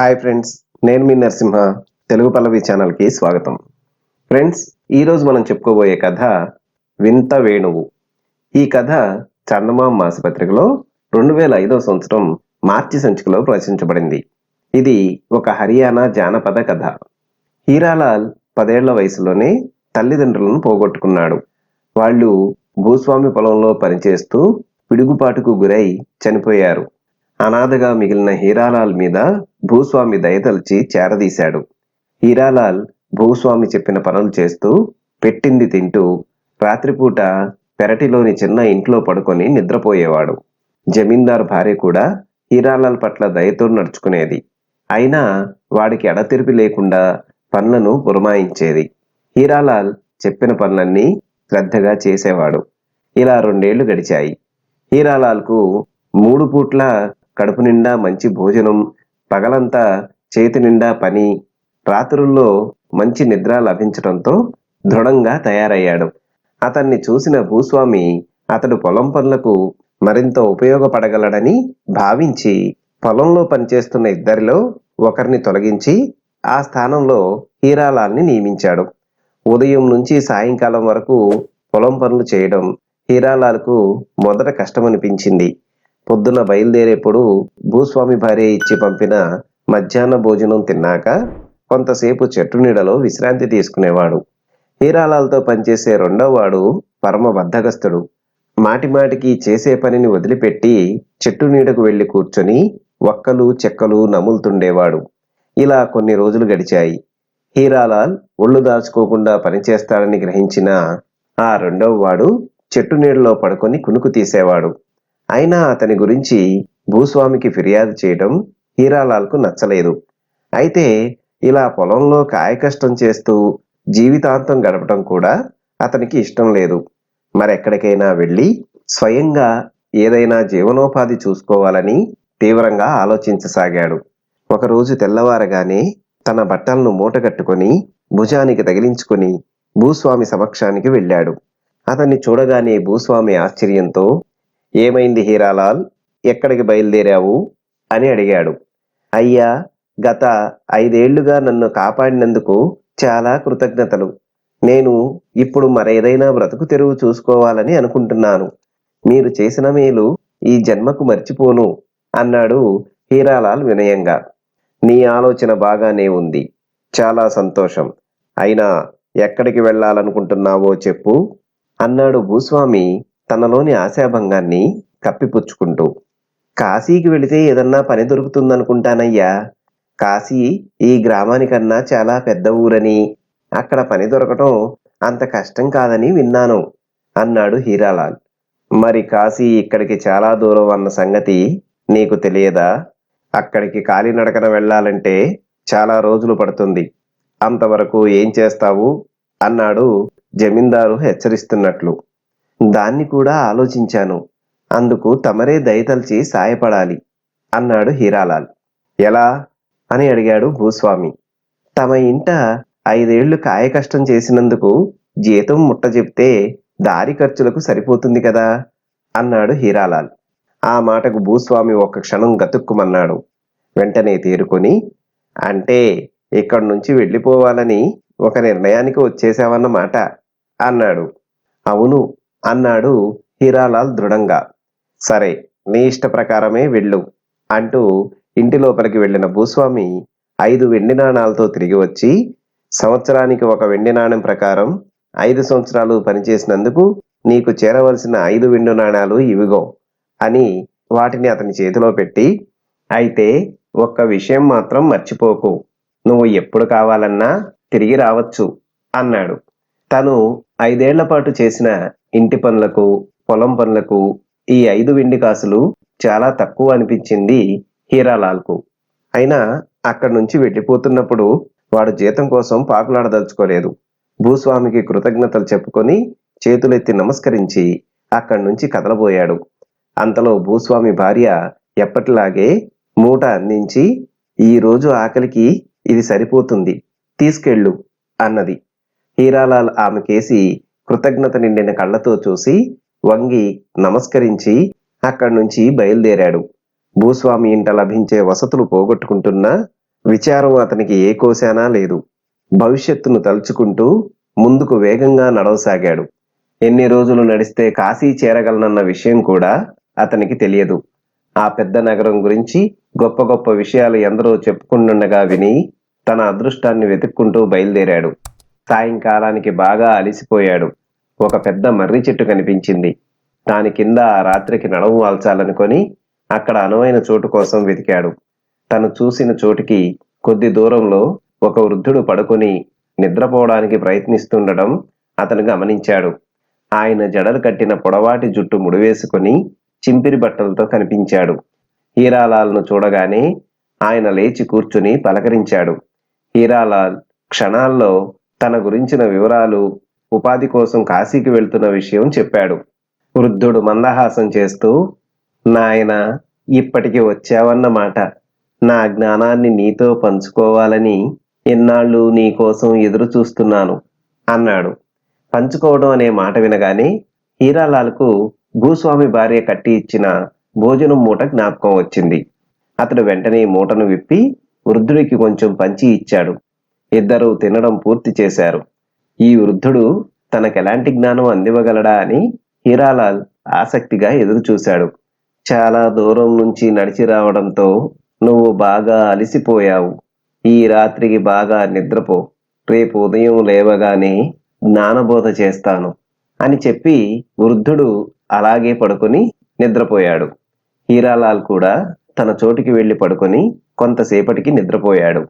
Hi friends, నేను మీ నరసింహ. తెలుగు పల్లవి ఛానల్కి స్వాగతం. ఫ్రెండ్స్, ఈరోజు మనం చెప్పుకోబోయే కథ వింత వేణువు. ఈ కథ చందమామ మాసపత్రికలో 2005 సంవత్సరం మార్చి సంచికలో ప్రచురించబడింది. ఇది ఒక హర్యానా జానపద కథ. హీరాలాల్ 10 ఏళ్ల వయసులోనే తల్లిదండ్రులను పోగొట్టుకున్నాడు. వాళ్ళు భూస్వామి పొలంలో పనిచేస్తూ పిడుగుపాటుకు గురై చనిపోయారు. అనాథగా మిగిలిన హీరాలాల్ మీద భూస్వామి దయతలిచి చేరదీశాడు. హీరాలాల్ భూస్వామి చెప్పిన పనులు చేస్తూ, పెట్టింది తింటూ, రాత్రిపూట పెరటిలోని చిన్న ఇంట్లో పడుకొని నిద్రపోయేవాడు. జమీందారు భార్య కూడా హీరాలాల్ పట్ల దయతో నడుచుకునేది. అయినా వాడికి ఎడతెరిపి లేకుండా పనులను పురమాయించేది. హీరాలాల్ చెప్పిన పనులన్నీ శ్రద్ధగా చేసేవాడు. ఇలా 2 ఏళ్లు గడిచాయి. హీరాలాల్కు 3 పూట్ల కడుపు నిండా మంచి భోజనం, పగలంతా చేతి నిండా పని, రాత్రుల్లో మంచి నిద్ర లభించడంతో దృఢంగా తయారయ్యాడు. అతన్ని చూసిన భూస్వామి అతడు పొలం పనులకు మరింత ఉపయోగపడగలడని భావించి పొలంలో పనిచేస్తున్న ఇద్దరిలో ఒకరిని తొలగించి ఆ స్థానంలో హీరాలాల్ని నియమించాడు. ఉదయం నుంచి సాయంకాలం వరకు పొలం పనులు చేయడం హీరాలాల్కు మొదట కష్టమనిపించింది. పొద్దున బయలుదేరేప్పుడు భూస్వామి భార్య ఇచ్చి పంపిన మధ్యాహ్న భోజనం తిన్నాక కొంతసేపు చెట్టు నీడలో విశ్రాంతి తీసుకునేవాడు. హీరాలాల్తో పనిచేసే రెండోవాడు పరమ బద్ధకస్తుడు. మాటిమాటికి చేసే పనిని వదిలిపెట్టి చెట్టు నీడకు వెళ్లి కూర్చొని వక్కలు చెక్కలు నములుతుండేవాడు. ఇలా కొన్ని రోజులు గడిచాయి. హీరాలాల్ ఒళ్ళు దాచుకోకుండా పనిచేస్తాడని గ్రహించిన ఆ రెండోవాడు చెట్టు నీడలో పడుకొని కునుకు తీసేవాడు. అయినా అతని గురించి భూస్వామికి ఫిర్యాదు చేయడం హీరాలాల్కు నచ్చలేదు. అయితే ఇలా పొలంలో కాయకష్టం చేస్తూ జీవితాంతం గడపడం కూడా అతనికి ఇష్టం లేదు. మరెక్కడికైనా వెళ్ళి స్వయంగా ఏదైనా జీవనోపాధి చూసుకోవాలని తీవ్రంగా ఆలోచించసాగాడు. ఒకరోజు తెల్లవారగానే తన బట్టలను మూటగట్టుకొని భుజానికి తగిలించుకొని భూస్వామి సమక్షానికి వెళ్ళాడు. అతన్ని చూడగానే భూస్వామి ఆశ్చర్యంతో, "ఏమైంది హీరాలాల్, ఎక్కడికి బయలుదేరావు?" అని అడిగాడు. "అయ్యా, గత 5 ఏళ్లుగా నన్ను కాపాడినందుకు చాలా కృతజ్ఞతలు. నేను ఇప్పుడు మరేదైనా బ్రతుకు తెరువు చూసుకోవాలని అనుకుంటున్నాను. మీరు చేసిన మేలు ఈ జన్మకు మర్చిపోను" అన్నాడు హీరాలాల్ వినయంగా. "నీ ఆలోచన బాగానే ఉంది. చాలా సంతోషం. అయినా ఎక్కడికి వెళ్ళాలనుకుంటున్నావో చెప్పు" అన్నాడు భూస్వామి తనలోని ఆశాభంగాన్ని కప్పిపుచ్చుకుంటూ. "కాశీకి వెళితే ఏదన్నా పని దొరుకుతుందనుకుంటానయ్యా. కాశీ ఈ గ్రామానికన్నా చాలా పెద్ద ఊరని, అక్కడ పని దొరకటం అంత కష్టం కాదని విన్నాను" అన్నాడు హీరాలాల్. "మరి కాశీ ఇక్కడికి చాలా దూరం అన్న సంగతి నీకు తెలియదా? అక్కడికి కాలినడకన వెళ్ళాలంటే చాలా రోజులు పడుతుంది. అంతవరకు ఏం చేస్తావు?" అన్నాడు జమీందారు హెచ్చరిస్తున్నట్లు. "దాన్ని కూడా ఆలోచించాను. అందుకు తమరే దయతలిచి సాయపడాలి" అన్నాడు హీరాలాల్. "ఎలా?" అని అడిగాడు భూస్వామి. "తమ ఇంట 5 ఏళ్లు కాయకష్టం చేసినందుకు జీతం ముట్టజెప్తే దారి ఖర్చులకు సరిపోతుంది కదా" అన్నాడు హీరాలాల్. ఆ మాటకు భూస్వామి ఒక్క క్షణం గతుక్కుమన్నాడు. వెంటనే తేరుకొని, "అంటే ఇక్కడి నుంచి వెళ్ళిపోవాలని ఒక నిర్ణయానికి వచ్చేశావన్నమాట" అన్నాడు. "అవును" అన్నాడు హీరాలాల్ దృఢంగా. "సరే, నీ ఇష్ట ప్రకారమే వెళ్ళు" అంటూ ఇంటి లోపలికి వెళ్ళిన భూస్వామి 5 వెండి నాణాలతో తిరిగి వచ్చి, "సంవత్సరానికి 1 వెండి నాణెం ప్రకారం 5 సంవత్సరాలు పనిచేసినందుకు నీకు చేరవలసిన 5 వెండి నాణాలు ఇవిగో" అని వాటిని అతని చేతిలో పెట్టి, "అయితే ఒక్క విషయం మాత్రం మర్చిపోకు. నువ్వు ఎప్పుడు కావాలన్నా తిరిగి రావచ్చు" అన్నాడు. తను 5 ఏళ్ల పాటు చేసిన ఇంటి పనులకు, పొలం పనులకు ఈ 5 వెండి కాసులు చాలా తక్కువ అనిపించింది హీరాలాల్కు. అయినా అక్కడి నుంచి వెళ్ళిపోతున్నప్పుడు వాడు జీతం కోసం పాకులాడదలుచుకోలేదు. భూస్వామికి కృతజ్ఞతలు చెప్పుకొని చేతులెత్తి నమస్కరించి అక్కడి నుంచి కదలబోయాడు. అంతలో భూస్వామి భార్య ఎప్పటిలాగే మూట అందించి, "ఈ రోజు ఆకలికి ఇది సరిపోతుంది, తీసుకెళ్ళు" అన్నది. హీరాలాల్ ఆమెకేసి కృతజ్ఞత నిండిన కళ్ళతో చూసి వంగి నమస్కరించి అక్కడి నుంచి బయలుదేరాడు. భూస్వామి ఇంట లభించే వసతులు పోగొట్టుకుంటున్నా విచారం అతనికి ఏ కోశానా లేదు. భవిష్యత్తును తలుచుకుంటూ ముందుకు వేగంగా నడవసాగాడు. ఎన్ని రోజులు నడిస్తే కాశీ చేరగలనన్న విషయం కూడా అతనికి తెలియదు. ఆ పెద్ద నగరం గురించి గొప్ప గొప్ప విషయాలు ఎందరో చెప్పుకుంటుండగా విని తన అదృష్టాన్ని వెతుక్కుంటూ బయలుదేరాడు. సాయంకాలానికి బాగా అలిసిపోయాడు. ఒక పెద్ద మర్రి చెట్టు కనిపించింది. దాని కింద ఆ రాత్రికి నడవు వాల్చాలనుకొని అక్కడ అనువైన చోటు కోసం వెతికాడు. తను చూసిన చోటికి కొద్ది దూరంలో ఒక వృద్ధుడు పడుకొని నిద్రపోవడానికి ప్రయత్నిస్తుండడం అతను గమనించాడు. ఆయన జడలు కట్టిన పొడవాటి జుట్టు ముడివేసుకుని చింపిరి బట్టలతో కనిపించాడు. హీరాలాల్ను చూడగానే ఆయన లేచి కూర్చుని పలకరించాడు. హీరాలాల్ క్షణాల్లో తన గురించిన వివరాలు, ఉపాధి కోసం కాశీకి వెళ్తున్న విషయం చెప్పాడు. వృద్ధుడు మందహాసం చేస్తూ, నాయనా, ఇప్పటికి వచ్చావన్నమాట. నా జ్ఞానాన్ని నీతో పంచుకోవాలని ఇన్నాళ్ళు నీకోసం ఎదురు చూస్తున్నాను అన్నాడు. పంచుకోవడం అనే మాట వినగానే హీరాలాల్కు భూస్వామి భార్య కట్టి ఇచ్చిన భోజనం మూట జ్ఞాపకం వచ్చింది. అతడు వెంటనే మూటను విప్పి వృద్ధుడికి కొంచెం పంచి ఇచ్చాడు. ఇద్దరూ తినడం పూర్తి చేశారు. ఈ వృద్ధుడు తనకెలాంటి జ్ఞానం అందివ్వగలడా అని హీరాలాల్ ఆసక్తిగా ఎదురు చూశాడు. చాలా దూరం నుంచి నడిచి రావడంతో నువ్వు బాగా అలిసిపోయావు. ఈ రాత్రికి బాగా నిద్రపో. రేపు ఉదయం లేవగానే జ్ఞానబోధ చేస్తాను అని చెప్పి వృద్ధుడు అలాగే పడుకొని నిద్రపోయాడు. హీరాలాల్ కూడా తన చోటికి వెళ్లి పడుకొని కొంతసేపటికి నిద్రపోయాడు.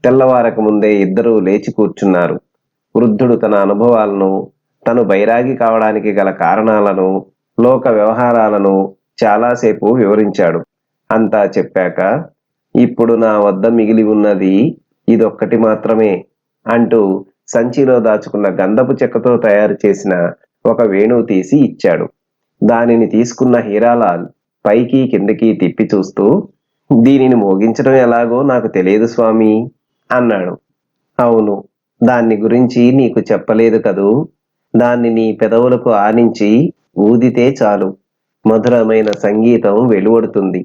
తెల్లవారక ముందే ఇద్దరూ లేచి కూర్చున్నారు. వృద్ధుడు తన అనుభవాలను, తను బైరాగి కావడానికి గల కారణాలను, లోక వ్యవహారాలను చాలాసేపు వివరించాడు. అంతా చెప్పాక, ఇప్పుడు నా వద్ద మిగిలి ఉన్నది ఇదొక్కటి మాత్రమే అంటూ సంచిలో దాచుకున్న గంధపు చెక్కతో తయారు చేసిన ఒక వేణువు తీసి ఇచ్చాడు. దానిని తీసుకున్న హీరాలాల్ పైకి కిందకి తిప్పి చూస్తూ, దీనిని మోగించడం ఎలాగో నాకు తెలియదు స్వామి అన్నాడు. అవును, దాన్ని గురించి నీకు చెప్పలేదు కదూ. దాన్ని నీ పెదవులకు ఆనించి ఊదితే చాలు, మధురమైన సంగీతం వెలువడుతుంది.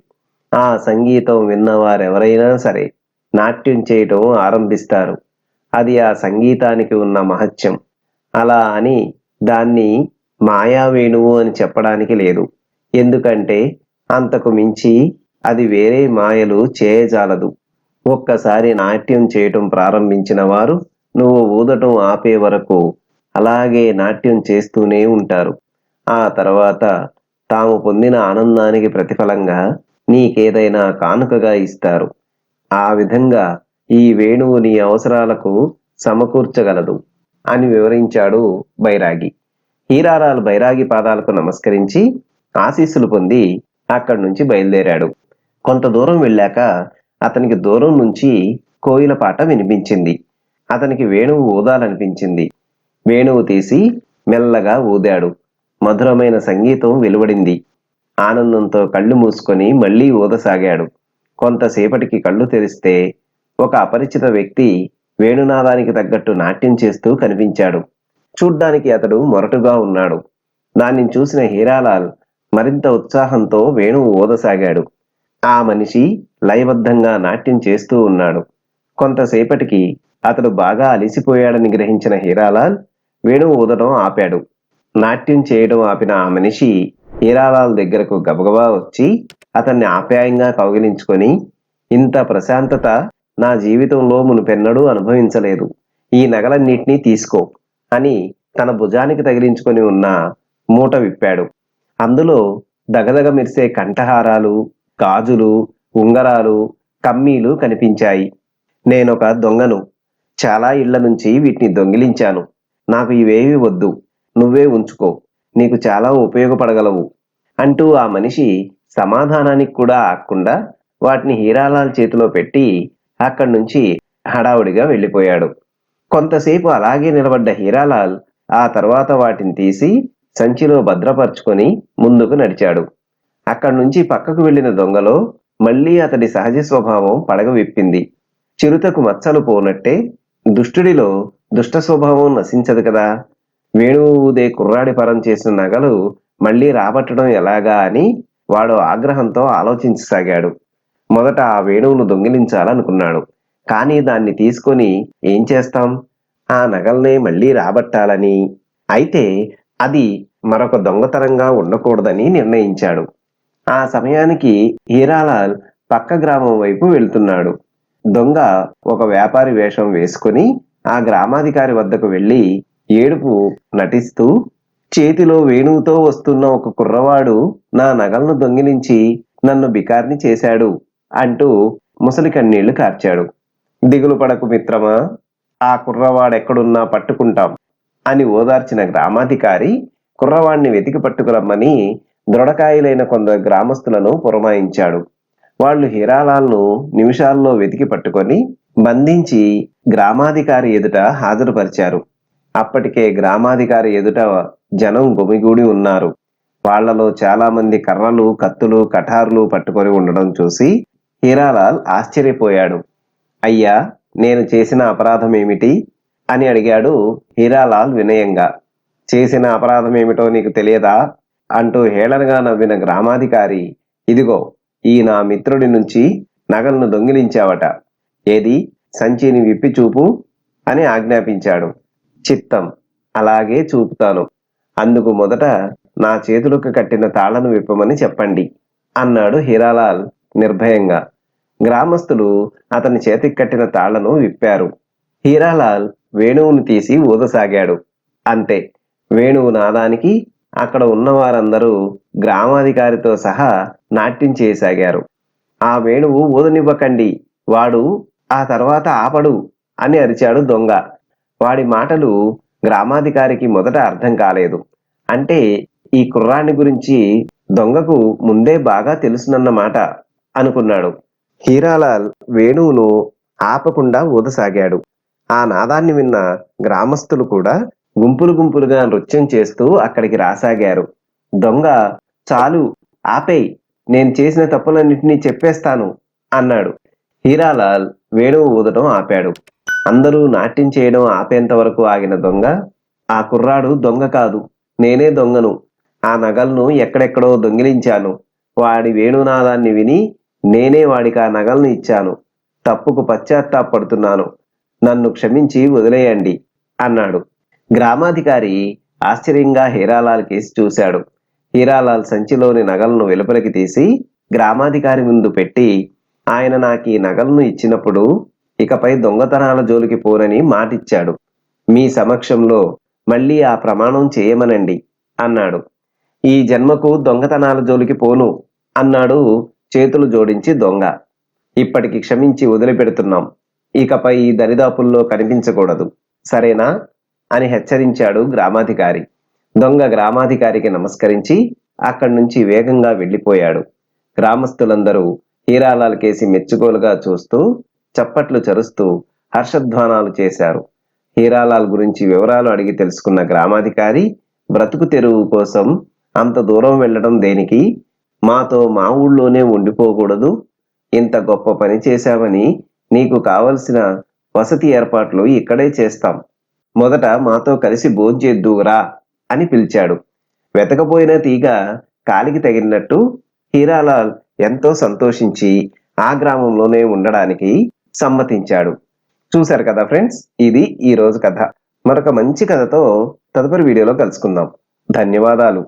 ఆ సంగీతం విన్నవారెవరైనా సరే నాట్యం చేయటం ఆరంభిస్తారు. అది ఆ సంగీతానికి ఉన్న మహత్యం. అలా అని దాన్ని మాయా వేణువు అని చెప్పడానికి లేదు. ఎందుకంటే అంతకు మించి అది వేరే మాయలు చేయజాలదు. ఒక్కసారి నాట్యం చేయటం ప్రారంభించిన వారు నువ్వు ఊదటం ఆపే వరకు అలాగే నాట్యం చేస్తూనే ఉంటారు. ఆ తర్వాత తాము పొందిన ఆనందానికి ప్రతిఫలంగా నీకేదైనా కానుకగా ఇస్తారు. ఆ విధంగా ఈ వేణువు నీ అవసరాలకు సమకూర్చగలదు అని వివరించాడు బైరాగి. హీరాలాల్ బైరాగి పాదాలకు నమస్కరించి ఆశీస్సులు పొంది అక్కడి నుంచి బయలుదేరాడు. కొంత దూరం వెళ్ళాక అతనికి దూరం నుంచి కోయిల పాట వినిపించింది. అతనికి వేణువు ఊదాలనిపించింది. వేణువు తీసి మెల్లగా ఊదాడు. మధురమైన సంగీతం వెలువడింది. ఆనందంతో కళ్ళు మూసుకొని మళ్లీ ఊదసాగాడు. కొంతసేపటికి కళ్ళు తెరిస్తే ఒక అపరిచిత వ్యక్తి వేణునాదానికి తగ్గట్టు నాట్యం చేస్తూ కనిపించాడు. చూడ్డానికి అతడు మొరటుగా ఉన్నాడు. దాన్ని చూసిన హీరాలాల్ మరింత ఉత్సాహంతో వేణువు ఊదసాగాడు. ఆ మనిషి లయబద్ధంగా నాట్యం చేస్తూ ఉన్నాడు. కొంతసేపటికి అతడు బాగా అలిసిపోయాడని గ్రహించిన హీరాలాల్ వేణువు ఊదడం ఆపాడు. నాట్యం చేయడం ఆపిన ఆ మనిషి హీరాలాల్ దగ్గరకు గబగబా వచ్చి అతన్ని ఆప్యాయంగా కౌగిలించుకొని, ఇంత ప్రశాంతత నా జీవితంలో మునుపెన్నడూ అనుభవించలేదు. ఈ నగలన్నిటినీ తీసుకో అని తన భుజానికి తగిలించుకొని ఉన్న మూట విప్పాడు. అందులో దగదగ మెరిసే కంఠహారాలు, గాజులు, ఉంగరాలు, కమ్మీలు కనిపించాయి. నేనొక దొంగను. చాలా ఇళ్ల నుంచి వీటిని దొంగిలించాను. నాకు ఇవేవి వద్దు, నువ్వే ఉంచుకో, నీకు చాలా ఉపయోగపడగలవు అంటూ ఆ మనిషి సమాధానానికి కూడా ఆగకుండా వాటిని హీరాలాల్ చేతిలో పెట్టి అక్కడి నుంచి హడావుడిగా వెళ్ళిపోయాడు. కొంతసేపు అలాగే నిలబడ్డ హీరాలాల్ ఆ తర్వాత వాటిని తీసి సంచిలో భద్రపరుచుకొని ముందుకు నడిచాడు. అక్కడి నుంచి పక్కకు వెళ్లిన దొంగలో మళ్లీ అతడి సహజ స్వభావం పడగ విప్పింది. చిరుతకు మచ్చలు పోనట్టే దుష్టుడిలో దుష్ట స్వభావం నశించదు కదా. వేణువు ఊదే కుర్రాడి పరం చేసిన నగలు మళ్లీ రాబట్టడం ఎలాగా అని వాడు ఆగ్రహంతో ఆలోచించసాగాడు. మొదట ఆ వేణువును దొంగిలించాలనుకున్నాడు. కానీ దాన్ని తీసుకొని ఏం చేస్తాం? ఆ నగల్నే మళ్ళీ రాబట్టాలని, అయితే అది మరొక దొంగతనంగా ఉండకూడదని నిర్ణయించాడు. ఆ సమయానికి హీరాలాల్ పక్క గ్రామం వైపు వెళ్తున్నాడు. దొంగ ఒక వ్యాపారి వేషం వేసుకుని ఆ గ్రామాధికారి వద్దకు వెళ్లి ఏడుపు నటిస్తూ, చేతిలో వేణువుతో వస్తున్న ఒక కుర్రవాడు నా నగలను దొంగిలించి నన్ను బికార్ని చేశాడు అంటూ ముసలి కన్నీళ్లు కార్చాడు. దిగులు పడకు మిత్రమా, ఆ కుర్రవాడెక్కడున్నా పట్టుకుంటాం అని ఓదార్చిన గ్రామాధికారి కుర్రవాణ్ణి వెతికి పట్టుకురమ్మని దృఢకాయులైన కొందరు గ్రామస్తులను పురమాయించాడు. వాళ్ళు హీరాలాల్ను నిమిషాల్లో వెతికి పట్టుకొని బంధించి గ్రామాధికారి ఎదుట హాజరుపరిచారు. అప్పటికే గ్రామాధికారి ఎదుట జనం గుమిగూడి ఉన్నారు. వాళ్లలో చాలా మంది కర్రలు, కత్తులు, కఠారులు పట్టుకొని ఉండడం చూసి హీరాలాల్ ఆశ్చర్యపోయాడు. అయ్యా, నేను చేసిన అపరాధమేమిటి అని అడిగాడు హీరాలాల్ వినయంగా. చేసిన అపరాధమేమిటో నీకు తెలియదా అంటూ హేళనగా నవ్విన గ్రామాధికారి, ఇదిగో ఈ నా మిత్రుడి నుంచి నగలను దొంగిలించావట, ఏది సంచిని విప్పి చూపు అని ఆజ్ఞాపించాడు. చిత్తం, అలాగే చూపుతాను. అందుకు మొదట నా చేతులకు కట్టిన తాళ్లను విప్పమని చెప్పండి అన్నాడు హీరాలాల్ నిర్భయంగా. గ్రామస్తులు అతని చేతికి కట్టిన తాళ్లను విప్పారు. హీరాలాల్ వేణువును తీసి ఊదసాగాడు. అంతే, వేణువు నాదానికి అక్కడ ఉన్నవారందరూ గ్రామాధికారితో సహా నాట్యం చేయసాగారు. ఆ వేణువు ఊదనివ్వకండి, వాడు ఆ తర్వాత ఆపడు అని అరిచాడు దొంగ. వాడి మాటలు గ్రామాధికారికి మొదట అర్థం కాలేదు. అంటే ఈ కుర్రాన్ని గురించి దొంగకు ముందే బాగా తెలుసునన్నమాట అనుకున్నాడు. హీరాలాల్ వేణువును ఆపకుండా ఊదసాగాడు. ఆ నాదాన్ని విన్న గ్రామస్తులు కూడా గుంపులు గుంపులుగా నృత్యం చేస్తూ అక్కడికి రాసాగారు. దొంగ, చాలు, ఆపేయ్, నేను చేసిన తప్పులన్నింటినీ చెప్పేస్తాను అన్నాడు. హీరాలాల్ వేణువు ఊదటం ఆపాడు. అందరూ నాట్యం చేయడం ఆపేంత వరకు ఆగిన దొంగ, ఆ కుర్రాడు దొంగ కాదు, నేనే దొంగను. ఆ నగలను ఎక్కడెక్కడో దొంగిలించాను. వాడి వేణునాదాన్ని విని నేనే వాడికి ఆ నగలను ఇచ్చాను. తప్పుకు పశ్చాత్తాపడుతున్నాను. నన్ను క్షమించి వదిలేయండి అన్నాడు. గ్రామాధికారి ఆశ్చర్యంగా హీరాలాల్ కేసి చూశాడు. హీరాలాల్ సంచిలోని నగలను వెలుపలికి తీసి గ్రామాధికారి ముందు పెట్టి, ఆయన నాకు ఈ నగలను ఇచ్చినప్పుడు ఇకపై దొంగతనాల జోలికి పోనని మాటిచ్చాడు. మీ సమక్షంలో మళ్ళీ ఆ ప్రమాణం చేయమనండి అన్నాడు. ఈ జన్మకు దొంగతనాల జోలికి పోను అన్నాడు చేతులు జోడించి దొంగ. ఇప్పటికి క్షమించి వదిలిపెడుతున్నాం. ఇకపై ఈ దరిదాపుల్లో కనిపించకూడదు, సరేనా అని హెచ్చరించాడు గ్రామాధికారి. దొంగ గ్రామాధికారికి నమస్కరించి అక్కడి నుంచి వేగంగా వెళ్లిపోయాడు. గ్రామస్తులందరూ హీరాలాల్ కేసి మెచ్చుకోలుగా చూస్తూ చప్పట్లు చరుస్తూ హర్షధ్వానాలు చేశారు. హీరాలాల్ గురించి వివరాలు అడిగి తెలుసుకున్న గ్రామాధికారి, బ్రతుకు తెరువు కోసం అంత దూరం వెళ్ళడం దేనికి? మాతో మా ఊళ్ళోనే ఉండిపోకూడదు? ఇంత గొప్ప పని చేశామని నీకు కావలసిన వసతి ఏర్పాట్లు ఇక్కడే చేస్తాం. మొదట మాతో కలిసి భోంచేద్దువురా అని పిలిచాడు. వెతకపోయిన తీగ కాలికి తగిలినట్టు హీరాలాల్ ఎంతో సంతోషించి ఆ గ్రామంలోనే ఉండడానికి సమ్మతించాడు. చూశారు కదా ఫ్రెండ్స్, ఇది ఈ రోజు కథ. మరొక మంచి కథతో తదుపరి వీడియోలో కలుసుకుందాం. ధన్యవాదాలు.